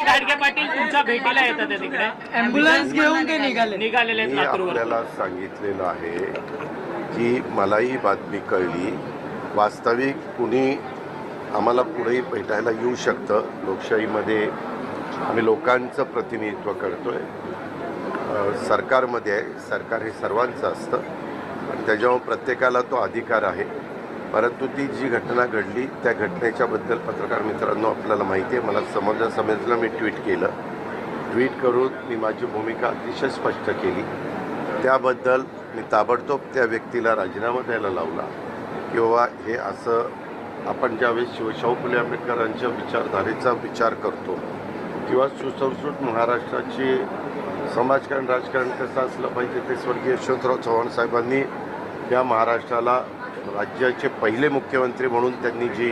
गाडगे पाटील तुमच्या भेटीला येतात तिकडे ॲम्ब्युलन्स घेऊन ते निघालेले आहेत मी लातूरवर. आपल्याला सांगितलेलं आहे की मलाही बातमी कळली. वास्तविक कुणी आम्हाला पुढेही भेटायला येऊ शकतं. लोकशाहीमध्ये आम्ही लोकांचं प्रतिनिधित्व करतोय. सरकारमध्ये आहे. सरकार हे सर्वांचं असतं आणि त्याच्यामुळे प्रत्येकाला तो अधिकार आहे. परंतु ती जी घटना घडली त्या घटनेच्याबद्दल पत्रकार मित्रांनो आपल्याला माहिती आहे. मला समजलं मी ट्विट केलं. ट्विट करून मी माझी भूमिका अतिशय स्पष्ट केली. त्याबद्दल मी ताबडतोब त्या व्यक्तीला राजीनामा द्यायला लावला की बाबा हे असं आपण ज्यावेळेस शाहू फुले आंबेडकरांच्या विचारधारेचा विचार करतो किंवा सुसंस्कृत महाराष्ट्राची समाजकारण राजकारण कसं असलं पाहिजे ते स्वर्गीय यशवंतराव चव्हाण साहेबांनी या महाराष्ट्राला राज्याचे पहिले मुख्यमंत्री म्हणून त्यांनी जी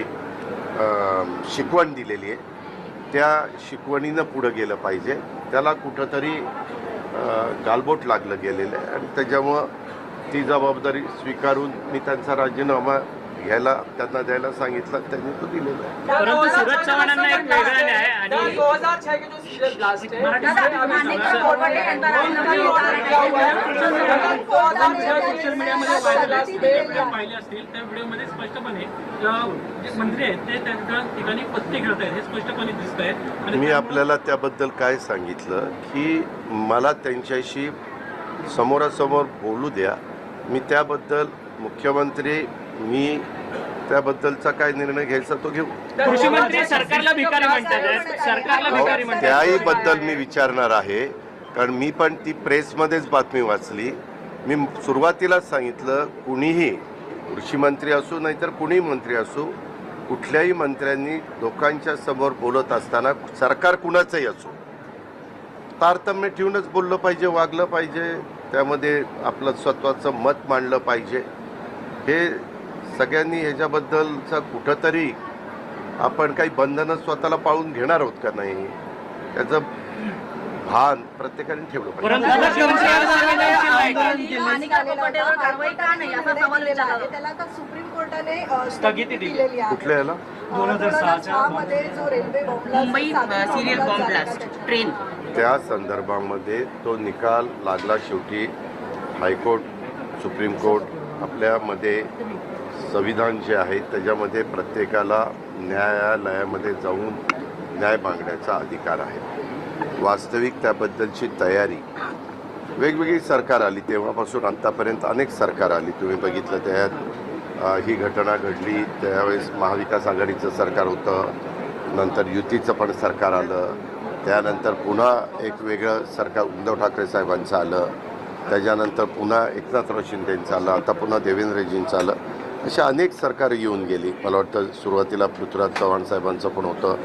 शिकवण दिलेली आहे त्या शिकवणीनं पुढं गेलं पाहिजे. त्याला कुठंतरी गालबोट लागलं गेलेलं आहे आणि त्याच्यामुळं ती जबाबदारी स्वीकारून मी त्यांचा राजीनामा घ्यायला त्यांना द्यायला सांगितलं. त्यांनी तो दिलेला आहे. परंतु सूरज चव्हाणांना एक वेगळा न्याय आणि 2006 के जो सीरियस ब्लास्ट है सोशल मीडियामध्ये व्हायरल पाहिले असतील त्या व्हिडिओमध्ये स्पष्टपणे जे मंत्री आहेत ते त्या ठिकाणी पत्ते खेळत आहेत हे स्पष्टपणे दिसत आहे. मी आपल्याला त्याबद्दल काय सांगितलं की मला त्यांच्याशी समोरासमोर बोलू द्या. मी त्याबद्दल मुख्यमंत्री मी त्याबद्दलचा काय निर्णय घ्यायचा तो घेऊ. कृषी मंत्री सरकारला भिकारी म्हणतात. सरकारला भिकारी म्हणतात. त्याही बद्दल मी विचारणार आहे कारण मी पण ती प्रेसमध्येच बातमी वाचली. मी सुरुवातीलाच सांगितलं कुणीही कृषी मंत्री असो नाहीतर कुणीही मंत्री असो कुठल्याही मंत्र्यांनी लोकांच्या समोर बोलत असताना सरकार कुणाचंही असो तारतम्य ठेवूनच बोललं पाहिजे वागलं पाहिजे. त्यामध्ये आपलं स्वतःचं मत मांडलं पाहिजे. हे सगळ्यांनी ह्याच्याबद्दलचा कुठंतरी आपण काही बंधनं स्वतःला पाळून घेणार आहोत का नाही त्याचं भान प्रत्येकाने ठेवलं पाहिजे. सुप्रीम कोर्टाने स्थगिती दिली. कुठल्या याला 2006 मध्ये जो railway Mumbai serial bomb blast train त्या संदर्भामध्ये तो निकाल लागला. शेवटी हायकोर्ट सुप्रीम कोर्ट आपल्यामध्ये संविधान जे आहे त्याच्यामध्ये प्रत्येकाला न्यायालयामध्ये जाऊन न्याय मागण्याचा अधिकार आहे. वास्तविक त्याबद्दलची तयारी वेगवेगळी सरकार आली तेव्हापासून आत्तापर्यंत अनेक सरकार आली. तुम्ही बघितलं त्यात ही घटना घडली त्यावेळेस महाविकास आघाडीचं सरकार होतं. नंतर युतीचं पण सरकार आलं. त्यानंतर पुन्हा एक वेगळं सरकार उद्धव ठाकरे साहेबांचं आलं. त्याच्यानंतर पुन्हा एकनाथराव शिंदेंचं आलं. आता पुन्हा देवेंद्रजींचं आलं. अशा अनेक सरकार येऊन गेली. मला वाटतं सुरुवातीला पृथ्वीराज चव्हाण साहेबांचं पण होतं.